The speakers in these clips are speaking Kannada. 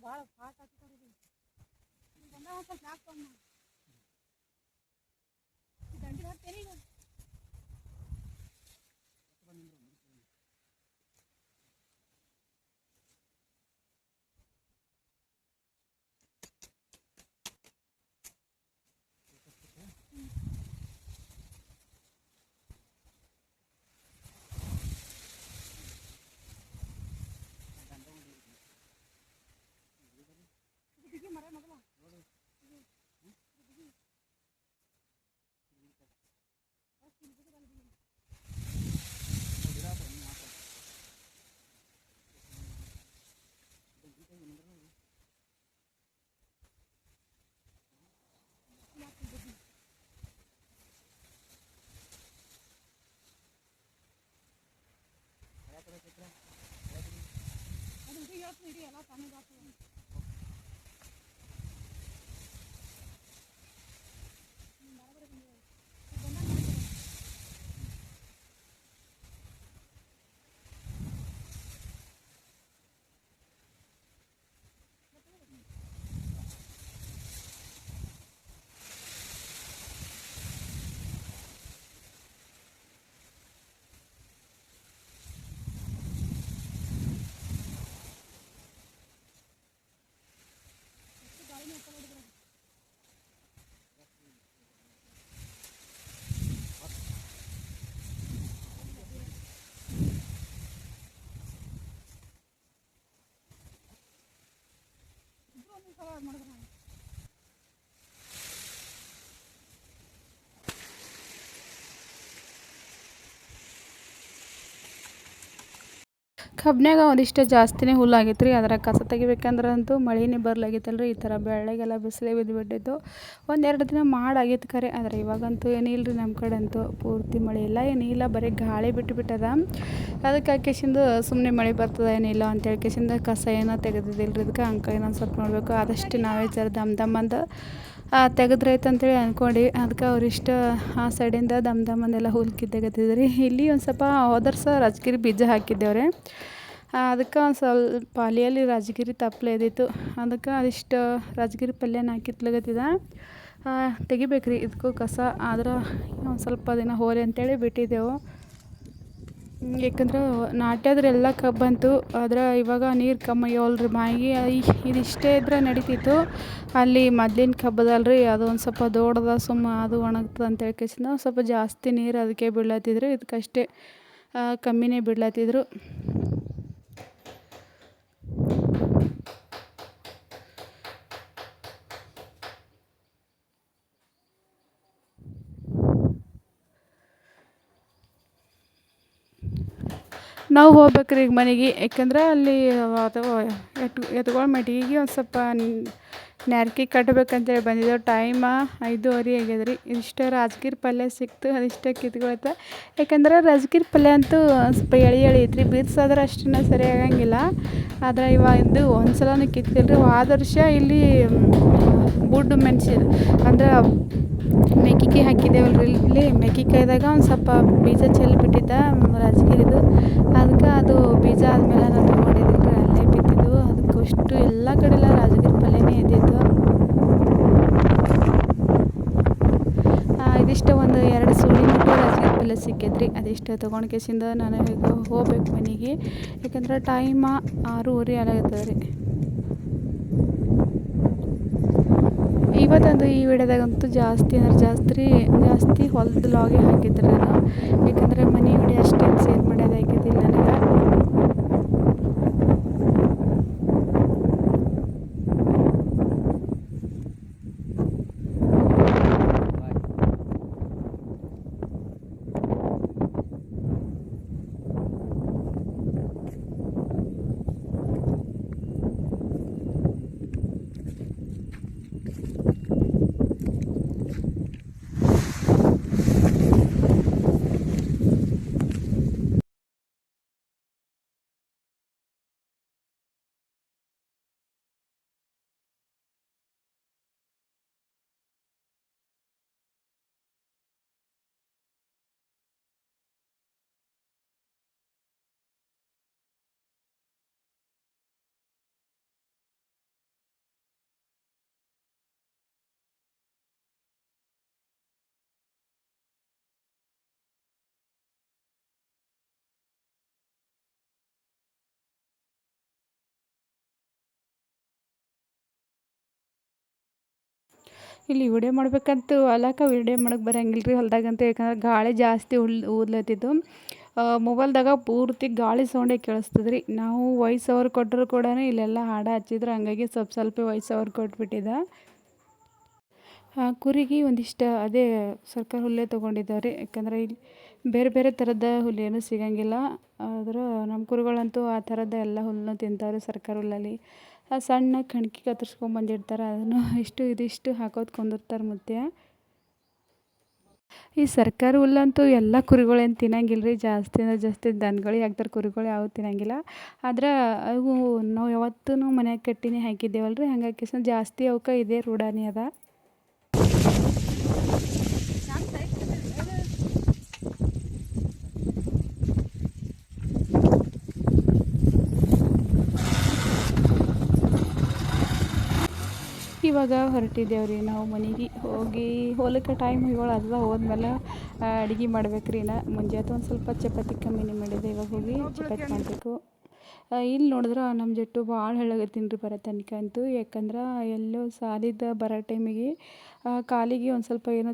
ಭಾಳ ಫಾಸ್ಟ್ ಆಗ್ತದೆ ಬಂದ ಒಂದು ಸ್ವಲ್ಪ ಹಾಕ್ತಮ್ಮ ದಂಡಿ ಹಾಕ್ತೇನೆ ಈಗ ಮರ ಮೊದಲ ಅದು ಇಡೀ ಎಲ್ಲ ತಣ್ಣಗಾಗ್ತದೆ ಮಾಡಿದ್ರೆ ಕಬ್ಬಿನಾಗ ಒಂದಿಷ್ಟು ಜಾಸ್ತಿನೇ ಹುಲ್ಲಾಗಿತ್ತು ರೀ. ಅದರ ಕಸ ತೆಗಿಬೇಕಂದ್ರೆ ಅಂತೂ ಮಳೆನೇ ಬರ್ಲಾಗಿತ್ತಲ್ಲ ರೀ. ಈ ಥರ ಬೆಳ್ಳಗೆಲ್ಲ ಬಿಸಿಲೇ ಬಿದ್ದುಬಿಟ್ಟಿತ್ತು. ಒಂದೆರಡು ದಿನ ಮಾಡಾಗಿತ್ತು ಖರೆ, ಆದರೆ ಇವಾಗಂತೂ ಏನಿಲ್ಲ ರೀ. ನಮ್ಮ ಕಡೆ ಅಂತೂ ಪೂರ್ತಿ ಮಳೆ ಇಲ್ಲ ಏನಿಲ್ಲ, ಬರೀ ಗಾಳಿ ಬಿಟ್ಟದ. ಅದಕ್ಕೆ ಆಕೇಶಿಂದು ಸುಮ್ಮನೆ ಮಳೆ ಬರ್ತದೆ ಏನಿಲ್ಲ ಅಂತ ಹೇಳ್ಕೇಶಿಂದ ಕಸ ಏನೋ ತೆಗೆದಿದ್ದಿಲ್ಲ ರೀ. ಅದಕ್ಕೆ ಅಂಕ ಇನ್ನೊಂದು ಸ್ವಲ್ಪ ನೋಡಬೇಕು. ಆದಷ್ಟು ನಾವೇ ಜರ ದಮ್ ಅಂತ ತೆಗೆದ್ರೈತೆ ಅಂತೇಳಿ ಅಂದ್ಕೊಂಡು ಅದಕ್ಕೆ ಅವರಿಷ್ಟು ಆ ಸೈಡಿಂದ ದಮ್ ಅಂದೆಲ್ಲ ಹುಲ್ಕಿ ತೆಗೆದಿದ್ರಿ. ಇಲ್ಲಿ ಒಂದು ಸ್ವಲ್ಪ ಹೋದರ್ಸ ರಾಜಗಿರಿ ಬೀಜ ಹಾಕಿದ್ದೇವ್ರಿ. ಅದಕ್ಕೆ ಒಂದು ಸ್ವಲ್ಪ ಅಲಿಯಲ್ಲಿ ರಾಜಗಿರಿ ತಪ್ಪಲೆ ಇದ್ದಿತ್ತು. ಅದಕ್ಕೆ ಅದಿಷ್ಟು ರಾಜಗಿರಿ ಪಲ್ಯನ ಹಾಕಿತ್ಲಗತ್ತಿದ ತೆಗಿಬೇಕು ರೀ ಇದಕ್ಕೂ ಕಸ. ಆದ್ರೆ ಒಂದು ಸ್ವಲ್ಪ ದಿನ ಹೋರಿ ಅಂತೇಳಿ ಬಿಟ್ಟಿದ್ದೆವು. ಯಾಕಂದ್ರೆ ನಾಟ್ಯಾದ್ರೆ ಎಲ್ಲ ಕಬ್ಬಂತು. ಆದ್ರೆ ಇವಾಗ ನೀರು ಕಮ್ಮಿ ಆಗ್ಯಾವಲ್ರಿ ಬಾಯಿಗೆ. ಇದಿಷ್ಟೇ ಇದ್ರೆ ನಡೀತಿತ್ತು. ಅಲ್ಲಿ ಮೊದ್ಲಿನ ಕಬ್ಬದಲ್ರಿ, ಅದು ಒಂದು ಸ್ವಲ್ಪ ದೊಡ್ಡದ ಸುಮ್ಮ ಅದು ಒಣಗ್ತದೆ ಅಂತ ಹೇಳ್ಕೇಸಿಂದ ಒಂದು ಸ್ವಲ್ಪ ಜಾಸ್ತಿ ನೀರು ಅದಕ್ಕೆ ಬಿಡ್ಲತ್ತಿದ್ರು. ಇದಕ್ಕಷ್ಟೇ ಕಮ್ಮಿನೇ ಬಿಡ್ಲತ್ತಿದ್ರು. ನಾವು ಹೋಗ್ಬೇಕ್ರಿ ಈಗ ಮನೆಗೆ. ಯಾಕಂದ್ರೆ ಅಲ್ಲಿ ಅದು ಎತ್ಗಳ ಮೆಟ್ಟಿಗೆ ಒಂದು ಸ್ವಲ್ಪ ನ್ಯಾರ್ಕಿ ಕಟ್ಟಬೇಕಂತೇಳಿ ಬಂದಿದ್ದೆವು. ಟೈಮ 5:30 ಆಗ್ಯದ ರೀ. ಇಷ್ಟೇ ರಾಜಗಿರಿ ಪಲ್ಯ ಸಿಕ್ತು, ಅದಿಷ್ಟೇ ಕಿತ್ಕೊಳ್ತ. ಯಾಕಂದ್ರೆ ರಾಜಗಿರಿ ಪಲ್ಯ ಅಂತೂ ಸ್ವಲ್ಪ ಎಳೆ ಐತ್ರಿ. ಬಿರ್ಸಾದ್ರೆ ಅಷ್ಟನ್ನ ಸರಿ ಆಗಂಗಿಲ್ಲ. ಆದರೆ ಇವಾಗ ಇದು ಒಂದು ಸಲನೂ ಕಿತ್ತಿಲ್ಲ ರೀ. ಹೋದ ವರ್ಷ ಇಲ್ಲಿ ಬುಡ್ಡು ಮೆಣಸಿ ಅಂದ್ರೆ ಮೆಕ್ಕೆಕಾಯಿ ಹಾಕಿದ್ದೇವಲ್ರಿ. ಇಲ್ಲಿ ಮೆಕ್ಕೆಕಾಯ್ದಾಗ ಒಂದು ಸ್ವಲ್ಪ ಬೀಜ ಚೆಲ್ಲಿ ಬಿಟ್ಟಿದ್ದ ರಾಜಗಿರಿದು. ಅದಕ್ಕೆ ಅದು ಬೀಜ ಆದಮೇಲೆ ನಾನು ತೊಗೊಂಡಿದ್ದಿಲ್ಲ ರೀ, ಅಲ್ಲೇ ಬಿತ್ತಿದ್ದು. ಅದಕ್ಕೆ ಅಷ್ಟು ಎಲ್ಲ ಕಡೆ ಎಲ್ಲ ರಾಜಗಿರಿ ಪಲ್ಯನೇ ಇದ್ದಿತ್ತು. ಇದಿಷ್ಟು ಒಂದು 2 ಸುಳಿನಿಟ್ಟು ರಾಜಗಿರಿ ಪಲ್ಯ ಸಿಕ್ಕೈತ್ರಿ. ಅದಿಷ್ಟು ತೊಗೊಂಡು ಕೇಸಿಂದ ನಾನು ಈಗ ಹೋಗ್ಬೇಕು ಮನೆಗೆ. ಯಾಕಂದ್ರೆ ಟೈಮ 6:30 ಆಗತ್ತದ ರೀ. ಇವತ್ತಂದು ಈ ವಿಡಿಯೋದಾಗಂತೂ ಜಾಸ್ತಿ ಅಂದ್ರೆ ಜಾಸ್ತಿ ಹೊಲದ ಲಾಗೆ ಹಾಕಿದ್ರಿ ನಾನು. ಯಾಕಂದರೆ ಮನೆ ವಿಡಿಯೋ ಅಷ್ಟೇನು ಶೇರ್ ಮಾಡೋದಾಗಿದ್ದಿಲ್ಲ ನನಗೆ. ಇಲ್ಲಿ ವಿಡಿಯೋ ಮಾಡ್ಬೇಕಂತೂ ಹೊಲಕ್ಕೆ ವಿಡಿಯೋ ಮಾಡಕ್ಕೆ ಬರಂಗಿಲ್ಲ ರೀ ಹೊಲ್ದಾಗಂತೂ, ಯಾಕಂದ್ರೆ ಗಾಳಿ ಜಾಸ್ತಿ ಊದ್ಲತ್ತಿದ್ದು. ಮೊಬೈಲ್ದಾಗ ಪೂರ್ತಿ ಗಾಳಿ ಸೌಂಡೇ ಕೇಳಿಸ್ತದೆ ರೀ. ನಾವು ವಾಯ್ಸ್ ಓವರ್ ಕೊಟ್ಟರು ಕೂಡ ಇಲ್ಲೆಲ್ಲ ಹಾಡು ಹಚ್ಚಿದ್ರು, ಹಂಗಾಗಿ ಸ್ವಲ್ಪ ವಾಯ್ಸ್ ಓವರ್ ಕೊಟ್ಬಿಟ್ಟಿದ್ದೆ. ಕುರಿಗೆ ಒಂದಿಷ್ಟು ಅದೇ ಸರ್ಕಾರ ಹುಲ್ಲೇ ತೊಗೊಂಡಿದ್ದಾರೆ, ಯಾಕಂದರೆ ಇಲ್ಲಿ ಬೇರೆ ಬೇರೆ ಥರದ ಹುಲ್ಲು ಏನೂ ಸಿಗಂಗಿಲ್ಲ. ಆದ್ರೆ ನಮ್ಮ ಕುರಿಗಳಂತೂ ಆ ಥರದ ಎಲ್ಲ ಹುಲ್ಲನ್ನು ತಿಂತಾವೆ ಸರ್ಕಾರ ಹುಲ್ಲಲ್ಲಿ. ಸಣ್ಣ ಕಣ್ಕಿ ಕತ್ತರಿಸ್ಕೊಂಬಂದಿರ್ತಾರೆ, ಅದನ್ನು ಇದಿಷ್ಟು ಹಾಕೋದು ಕೊಂದಿರ್ತಾರೆ ಮುತ್ಯ. ಈ ಸರ್ಕಾರ ಹುಲ್ಲಂತೂ ಎಲ್ಲ ಕುರಿಗಳೇನು ತಿನ್ನಂಗಿಲ್ಲ ರೀ, ಜಾಸ್ತಿ ಅಂದ್ರೆ ಜಾಸ್ತಿ ದನಗಳಿಗೆ ಹಾಕ್ತಾರೆ, ಕುರಿಗಳು ಯಾವು ತಿನ್ನಂಗಿಲ್ಲ. ಆದ್ರೆ ಅವು ನಾವು ಯಾವತ್ತೂ ಮನ್ಯಾಗ ಕಟ್ಟಿನೇ ಹಾಕಿದ್ದೇವಲ್ಲ ರೀ, ಹಾಗಾಗಿ ಜಾಸ್ತಿ ಅವಕ್ಕೆ ಇದೇ ರೂಢಾನೇ ಅದ. ಇವಾಗ ಹೊರಟಿದ್ದೇವ್ರಿ ನಾವು ಮನೆಗೆ ಹೋಗಿ. ಹೊಲಕ್ಕೆ ಟೈಮ್ ಅದ ಹೋದ್ಮೇಲೆ ಅಡುಗೆ ಮಾಡ್ಬೇಕು ರೀ. ಮುಂಜಾನೆ ಒಂದು ಸ್ವಲ್ಪ ಚಪಾತಿ ಕಮ್ಮಿನೇ ಮಾಡಿದೆ, ಇವಾಗ ಹೋಗಿ ಚಪಾತಿ ಮಾಡಬೇಕು. ಇಲ್ಲಿ ನೋಡಿದ್ರೆ ನಮ್ಮ ಜಟ್ಟು ಭಾಳ ಹೇಳಾಗತ್ತೀನಿ ರೀ ಬರೋ ತನಕ ಅಂತೂ, ಯಾಕಂದ್ರೆ ಎಲ್ಲೋ ಸಾಲಿದ ಬರೋ ಟೈಮಿಗೆ ಕಾಲಿಗೆ ಒಂದು ಸ್ವಲ್ಪ ಏನೋ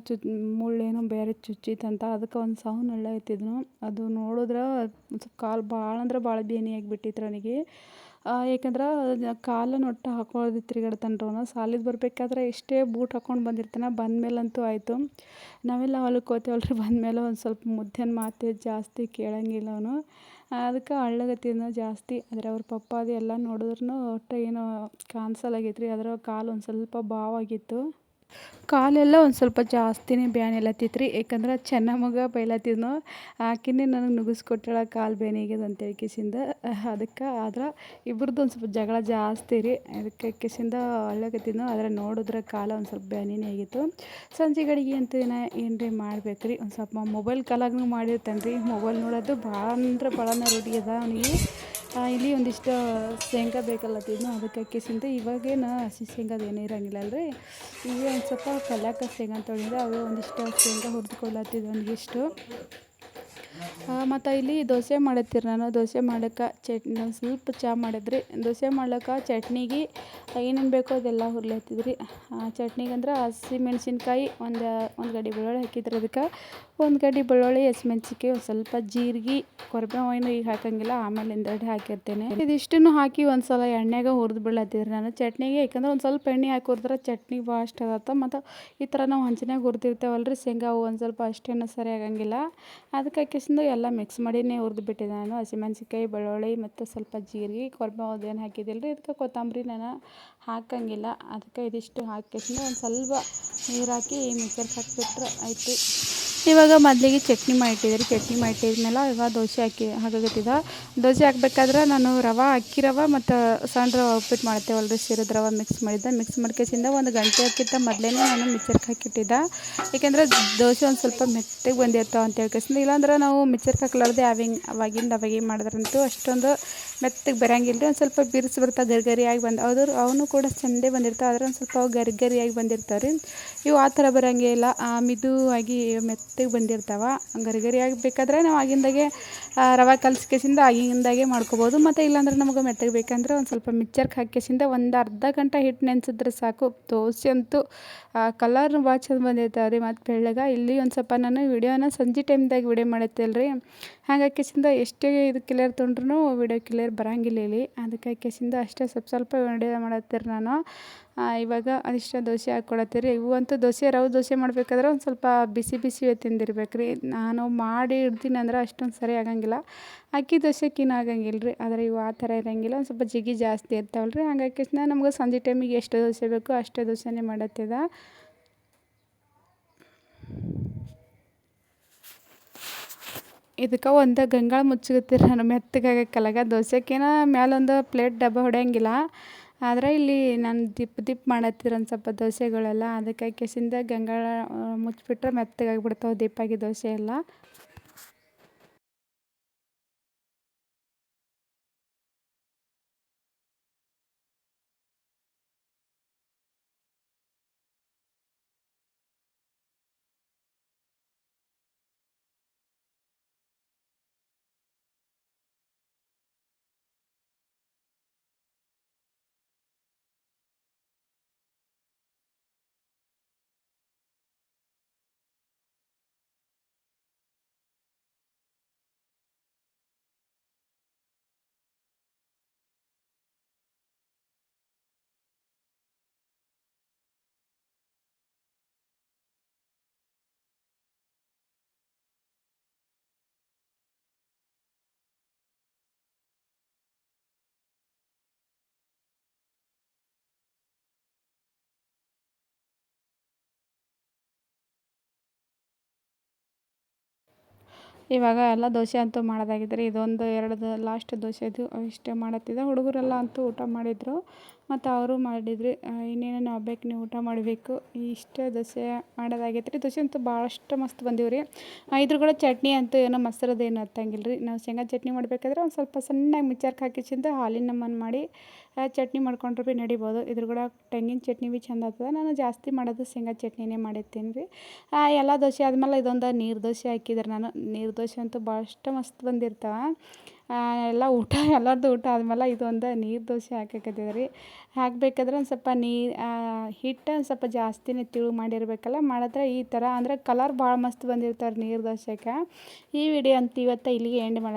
ಮುಳ್ಳೇನೋ ಬೇರೆ ಚುಚ್ಚಿತ್ತಂತ, ಅದಕ್ಕೆ ಒಂದು ಸೌಂಡ್ ಹೇಳಾಗತ್ತಿದ್ನು. ಅದು ನೋಡಿದ್ರೆ ಒಂದು ಸ್ವಲ್ಪ ಕಾಲು ಭಾಳ ಅಂದ್ರೆ ಭಾಳ ಬೇನೆ ಆಗಿಬಿಟ್ಟಿತ್ತು ನನಗೆ. ಯಾಕಂದ್ರೆ ಕಾಲನ್ನು ಒಟ್ಟು ಹಾಕೊಳ್ಳೋದು ತಿರುಗಾಡ್ತಾನೆ ಸಾಲಿಗೆ ಬರಬೇಕಾದ್ರೆ ಎಷ್ಟೇ ಬೂಟ್ ಹಾಕ್ಕೊಂಡು ಬಂದಿರ್ತಾನೆ, ಬಂದಮೇಲಂತೂ ಆಯಿತು. ನಾವೆಲ್ಲ ಹೊಲಕ್ಕೆ ಹೋಗ್ತೇವಲ್ಲ ರೀ, ಬಂದಮೇಲೆ ಒಂದು ಸ್ವಲ್ಪ ಮುದ್ದಿನ ಮಾತು ಜಾಸ್ತಿ ಕೇಳಂಗಿಲ್ಲ ಅವನು. ಅದಕ್ಕೆ ಅಳ್ಳಗತ್ತಿದ್ನು ಜಾಸ್ತಿ. ಆದರೆ ಅವ್ರ ಪಪ್ಪ ಅದು ಎಲ್ಲ ನೋಡಿದ್ರು ಒಟ್ಟು ಏನೋ ಕಾಣಿಸಲ್ಲಾಗಿತ್ತು ರೀ, ಅದರ ಕಾಲು ಒಂದು ಸ್ವಲ್ಪ ಬಾವಾಗಿತ್ತು. ಕಾಲೆಲ್ಲ ಒಂದು ಸ್ವಲ್ಪ ಜಾಸ್ತಿನೇ ಬ್ಯಾನಿಲತ್ತಿತ್ತು ರೀ, ಯಾಕಂದ್ರೆ ಚೆನ್ನಮ್ಮಗ ಬೈಲತ್ತಿದ್ನು. ಆಕಿನೇ ನನಗೆ ನುಗ್ಗಿಸ್ಕೊಟ್ಟಾಳ ಕಾಲು ಬ್ಯಾನಿಗ್ಯದ ಅಂತೇಳಿ ಕಿಸಿಂದ. ಅದಕ್ಕೆ ಆದ್ರೆ ಇಬ್ರದ್ದು ಒಂದು ಸ್ವಲ್ಪ ಜಗಳ ಜಾಸ್ತಿ ರೀ, ಅದಕ್ಕೆ ಕಿಸಿಂದ ಅಳ್ಳಕತ್ತಿದ್ನು. ಆದರೆ ನೋಡಿದ್ರೆ ಕಾಲ ಒಂದು ಸ್ವಲ್ಪ ಬ್ಯಾನಿನೇ ಆಗಿತ್ತು. ಸಂಜೆ ಅಡುಗೆ ಅಂತೂ ಏನ್ರಿ ಮಾಡ್ಬೇಕು ರೀ, ಒಂದು ಸ್ವಲ್ಪ ಮೊಬೈಲ್ ಕಾಲಾಗೂ ಮಾಡಿರ್ತಾನೆ ರೀ. ಮೊಬೈಲ್ ನೋಡೋದು ಭಾಳ ಅಂದ್ರೆ ಭಾಳನೇ ರೂಢಿ ಅದ ಅವನಿಗೆ. ಇಲ್ಲಿ ಒಂದಿಷ್ಟು ಶೇಂಗಾ ಬೇಕಲ್ಲತ್ತಿದ್ನು, ಅದಕ್ಕೆ ಕಿಸಿಂದ ಇವಾಗೇನು ಹಸಿ ಶೇಂಗಾದ ಏನೂ ಇರೋಂಗಿಲ್ಲ ಅಲ್ರಿ. ಈಗ ಒಂದು ಸ್ವಲ್ಪ ಕಲ್ಯಾಕ ಶೇಂಗಾ ತೊಗೊಂಡಿದ್ದೆ, ಅವೇ ಒಂದಿಷ್ಟು ಶೇಂಗಾ ಹುರಿದುಕೊಳ್ಳತ್ತಿದ್ದು ಒಂದಿಷ್ಟು. ಮತ್ತು ಇಲ್ಲಿ ದೋಸೆ ಮಾಡತ್ತೀರಿ ನಾನು. ದೋಸೆ ಮಾಡೋಕ್ಕೆ ಚಟ್ನಿ ಒಂದು ಸ್ವಲ್ಪ ಚಹಾ ಮಾಡಿದ್ರಿ. ದೋಸೆ ಮಾಡ್ಲಿಕ್ಕೆ ಚಟ್ನಿಗೆ ಏನೇನು ಬೇಕೋ ಅದೆಲ್ಲ ಹುರ್ಲತ್ತಿದ್ರಿ. ಚಟ್ನಿಗೆ ಅಂದ್ರೆ ಹಸಿಮೆಣ್ಸಿನ್ಕಾಯಿ ಒಂದು ಗಡ್ಡೆ ಬೆಳ್ಳುಳ್ಳಿ ಹಾಕಿದ್ರಿ, ಅದಕ್ಕೆ ಒಂದು ಗಡ್ಡೆ ಬೆಳ್ಳುಳ್ಳಿ, ಹಸಿಮೆಣ್ಸಿನ್ಕಾಯಿ, ಒಂದು ಸ್ವಲ್ಪ ಜೀರಿಗೆ, ಕೊರಿಬೇವು ಏನು ಈಗ ಹಾಕೋಂಗಿಲ್ಲ, ಆಮೇಲೆ ಹಿಂದೆಡೆ ಹಾಕಿರ್ತೇನೆ. ಇದಿಷ್ಟನ್ನು ಹಾಕಿ ಒಂದು ಸಲ ಎಣ್ಣೆಗೆ ಹುರಿದು ಬಿಡ್ಲತ್ತಿದ್ರಿ ನಾನು ಚಟ್ನಿಗೆ, ಯಾಕಂದ್ರೆ ಒಂದು ಸ್ವಲ್ಪ ಎಣ್ಣೆ ಹಾಕಿ ಹುರಿದ್ರೆ ಚಟ್ನಿ ಭಾಳ ಇಷ್ಟ ಆಗತ್ತೆ. ಮತ್ತು ಈ ಥರ ನಾವು ಹಂಚಿನಾಗ ಹುರಿದಿರ್ತೇವಲ್ಲ ರೀ ಶೇಂಗಾ, ಅವು ಒಂದು ಸ್ವಲ್ಪ ಅಷ್ಟೇನು ಸರಿ ಆಗಂಗಿಲ್ಲ. ಅದಕ್ಕೆ ಹಾಕಿಸಿಂದು ಎಲ್ಲ ಮಿಕ್ಸ್ ಮಾಡಿನೇ ಹುರಿದು ಬಿಟ್ಟಿದ್ದೆ ನಾನು. ಹಸಿಮೆಣ್ಸಿನ್ಕಾಯಿ, ಬೆಳ್ಳುಳ್ಳಿ ಮತ್ತು ಸ್ವಲ್ಪ ಜೀರಿಗೆ, ಕೊರಿಬೇವು ಅದೇನು ಹಾಕಿದ್ದಿಲ್ಲ ರೀ. ಇದಕ್ಕೆ ಕೊತ್ತಂಬರಿ ನಾನು ಹಾಕೋಂಗಿಲ್ಲ, ಅದಕ್ಕೆ ಇದಿಷ್ಟು ಹಾಕಿಸಿಂದು ಒಂದು ಸ್ವಲ್ಪ ನೀರು ಹಾಕಿ ಮಿಕ್ಸರ್ಗೆ ಹಾಕಿಬಿಟ್ರೆ ಆಯಿತು. ಇವಾಗ ಮೊದಲಿಗೆ ಚಟ್ನಿ ಮಾಡಿಟ್ಟಿದ್ದೆ. ಚಟ್ನಿ ಮಾಡಿಟ್ಟಿದ್ಮೇಲೆ ಇವಾಗ ದೋಸೆ ಹಾಕಕತ್ತಿದ್ದೆ. ದೋಸೆ ಹಾಕ್ಬೇಕಾದ್ರೆ ನಾನು ಅಕ್ಕಿ ರವೆ ಮತ್ತು ಸಣ್ಣ ರವೆ ಉಪ್ಪಿಟ್ಟು ಮಾಡ್ತೇವಲ್ಲ ರೀ, ಶಿರದ ರವೆ ಮಿಕ್ಸ್ ಮಾಡಿದ್ದೆ. ಮಿಕ್ಸ್ ಮಾಡ್ಕೇಸಿಂದ ಒಂದು ಗಂಟೆ ಹಾಕಿತ್ತ ಮೊದಲೇ ನಾನು ಮಿಕ್ಸರ್ಗೆ ಹಾಕಿಟ್ಟಿದ್ದೆ, ಏಕೆಂದರೆ ದೋಸೆ ಒಂದು ಸ್ವಲ್ಪ ಮೆತ್ತಗೆ ಬಂದಿರ್ತಾವೆ ಅಂತ ಹೇಳ್ಕೇಸಿಂದ. ಇಲ್ಲಾಂದ್ರೆ ನಾವು ಮಿಕ್ಸರ್ಗೆ ಹಾಕ್ಲಾರ್ದೆ ಅವಾಗಿಂದ ಮಾಡಿದ್ರಂತೂ ಅಷ್ಟೊಂದು ಮೆತ್ತಗೆ ಬರೋಂಗಿಲ್ಲ ರೀ. ಒಂದು ಸ್ವಲ್ಪ ಬಿರುಸು ಬರ್ತಾವೆ, ಗರಿಗರಿಯಾಗಿ ಅವನು ಕೂಡ ಚಂದೇ ಬಂದಿರ್ತಾವೆ, ಆದರೆ ಒಂದು ಸ್ವಲ್ಪ ಗರಿಗರಿಯಾಗಿ ಬಂದಿರ್ತಾವೆ ರೀ. ಇವು ಆ ಥರ ಬರೋಂಗೇ ಇಲ್ಲ, ಮಿದುವಾಗಿ ಮೆತ್ತಗೆ ಬಂದಿರ್ತಾವೆ. ಗರಿಗರಿಯಾಗಿ ಬೇಕಾದ್ರೆ ನಾವು ಆಗಿಂದಾಗೆ ರವೆ ಕಲಸ್ಕೇಸಿಂದ ಆಗಿಂದಾಗೆ ಮಾಡ್ಕೊಬೋದು. ಮತ್ತು ಇಲ್ಲಾಂದ್ರೆ ನಮ್ಗೆ ಮೆತ್ತಗೆ ಬೇಕಂದ್ರೆ ಒಂದು ಸ್ವಲ್ಪ ಮಿಕ್ಸರ್ಗೆ ಹಾಕಿಸಿಂದ ಒಂದು ಅರ್ಧ ಗಂಟೆ ಹಿಟ್ಟು ನೆನೆಸಿದ್ರೆ ಸಾಕು. ದೋಸೆ ಅಂತೂ ಕಲರ್ನು ಭಾಳ ಚಂದ ಬಂದಿರ್ತಾವೆ ರೀ, ಮತ್ತು ಬೆಳ್ಳಗೆ. ಇಲ್ಲಿ ಒಂದು ಸ್ವಲ್ಪ ನಾನು ವಿಡಿಯೋನ ಸಂಜೆ ಟೈಮ್ದಾಗ ವಿಡಿಯೋ ಮಾಡತ್ತಲ್ಲ ರೀ, ಹಾಗಾಕಿಸಿಂದ ಎಷ್ಟೇ ಇದು ಕ್ಲಿಯರ್ ತೊಗೊಂಡ್ರೂ ವಿಡಿಯೋ ಕ್ಲಿಯರ್ ಬರೋಂಗಿಲ್ಲ ಇಲ್ಲಿ. ಅದಕ್ಕೆ ಹಾಕಿಸಿಂದ ಅಷ್ಟೇ ಸ್ವಲ್ಪ ವಿಡಿಯೋ ಮಾಡತ್ತೀರಿ ನಾನು. ಇವಾಗ ಅದಿಷ್ಟು ದೋಸೆ ಹಾಕ್ಕೊಳತ್ತೀರಿ. ಇವು ಅಂತೂ ರವೆ ದೋಸೆ ಮಾಡಬೇಕಾದ್ರೆ ಒಂದು ಸ್ವಲ್ಪ ಬಿಸಿ ತಿಂದಿರ್ಬೇಕು ರೀ. ನಾನು ಮಾಡಿ ಇಡ್ತೀನಿ ಅಂದ್ರೆ ಅಷ್ಟೊಂದು ಸರಿ ಆಗಂಗಿಲ್ಲ. ಅಕ್ಕಿ ದೋಸೆಕಿನ್ನ ಆಗಂಗಿಲ್ಲ ರೀ, ಆದರೆ ಇವು ಆ ಥರ ಇರೋಂಗಿಲ್ಲ, ಒಂದು ಸ್ವಲ್ಪ ಜಿಗಿ ಜಾಸ್ತಿ ಇರ್ತಾವಲ್ಲ ರೀ. ಹಾಗಾಗಿ ನಮ್ಗೆ ಸಂಜೆ ಟೈಮಿಗೆ ಎಷ್ಟು ದೋಸೆ ಬೇಕೋ ಅಷ್ಟೇ ದೋಸೆನೇ ಮಾಡತ್ತಿದ್ದೆ. ಇದಕ್ಕೆ ಒಂದು ಗಂಗಾಳ ಮುಚ್ಚುತ್ತೀರಿ ನಾನು ಮೆತ್ತಗಾಗಕ್ಕಲಾಗ. ದೋಸೆಗೇನ ಮ್ಯಾಲೊಂದು ಪ್ಲೇಟ್ ಡಬ್ಬ ಹೊಡೆಯಂಗಿಲ್ಲ, ಆದರೆ ಇಲ್ಲಿ ನಾನು ದಿಪ್ ಮಾಡತ್ತೀರಿ ಒಂದು ಸ್ವಲ್ಪ ದೋಸೆಗಳೆಲ್ಲ. ಅದಕ್ಕೆ ಹಾಕಿಸಿಂದ ಗಂಗಾಳ ಮುಚ್ಚಿಬಿಟ್ರೆ ಮೆತ್ತಗಾಗಿಬಿಡ್ತಾವೆ ದಿಪ್ಪಾಗಿ ದೋಸೆ ಎಲ್ಲ. ಇವಾಗ ಎಲ್ಲ ದೋಸೆ ಅಂತೂ ಮಾಡೋದಾಗಿತ್ತು ರೀ. ಇದೊಂದು 2 ಲಾಸ್ಟ್ ದೋಸೆ ಇದು ಇಷ್ಟೇ ಮಾಡತ್ತಿದ್ದೆ. ಹುಡುಗರೆಲ್ಲ ಅಂತೂ ಊಟ ಮಾಡಿದರು ಮತ್ತು ಅವರು ಮಾಡಿದ್ರಿ. ಇನ್ನೇನು ನಾವು ಬೇಕು ನೀವು ಊಟ ಮಾಡಬೇಕು. ಇಷ್ಟೇ ದೋಸೆ ಮಾಡೋದಾಗೈತೆ ರೀ. ದೋಸೆ ಅಂತೂ ಭಾಳಷ್ಟು ಮಸ್ತ್ ಬಂದಿವೆ ರೀ. ಇದ್ರ ಕೂಡ ಚಟ್ನಿ ಅಂತೂ ಏನೋ ಮೊಸರದೇನು ಹತ್ತಂಗಿಲ್ಲ ರೀ. ನಾವು ಶೇಂಗಾ ಚಟ್ನಿ ಮಾಡಬೇಕಾದ್ರೆ ಒಂದು ಸ್ವಲ್ಪ ಸಣ್ಣಗೆ ಮಿಕ್ಚರ್ಗೆ ಹಾಕಿಸಿಂದ ಹಾಲಿನ ನಮೂನೆ ಮಾಡಿ ಚಟ್ನಿ ಮಾಡ್ಕೊಂಡ್ರೆ ಭೀ ನಡಿಬೋದು. ಇದ್ರ ಕೂಡ ತೆಂಗಿನ ಚಟ್ನಿ ಭೀ ಚೆಂದ ಆಗ್ತದೆ. ನಾನು ಜಾಸ್ತಿ ಮಾಡೋದು ಶೇಂಗಾ ಚಟ್ನಿನೇ ಮಾಡಿರ್ತೀನಿ ರೀ. ಎಲ್ಲ ದೋಸೆ ಆದಮೇಲೆ ಇದೊಂದು ನೀರು ದೋಸೆ ಹಾಕಿದ್ರೆ ನಾನು. ನೀರು ದೋಸೆ ಅಂತೂ ಭಾಳಷ್ಟು ಮಸ್ತ್ ಬಂದಿರ್ತಾವೆ. ಎಲ್ಲ ಊಟ ಎಲ್ಲರದ್ದು ಊಟ ಆದಮೇಲೆ ಇದೊಂದು ನೀರು ದೋಸೆ ಹಾಕಕತ್ತಿದೆ ರೀ. ಹಾಕಬೇಕಾದ್ರೆ ಒಂದು ಸ್ವಲ್ಪ ಹಿಟ್ಟು ಒಂದು ಸ್ವಲ್ಪ ಜಾಸ್ತಿನೇ ತಿಳು ಮಾಡಿರಬೇಕಲ್ಲ. ಮಾಡಿದ್ರೆ ಈ ಥರ ಅಂದರೆ ಕಲರ್ ಭಾಳ ಮಸ್ತ್ ಬಂದಿರ್ತಾರೆ ನೀರು ದೋಸೆಗೆ. ಈ ವಿಡಿಯೋ ಅಂತೂ ಇವತ್ತು ಇಲ್ಲಿಗೆ ಎಂಡ್ ಮಾಡತ್ತೀನಿ.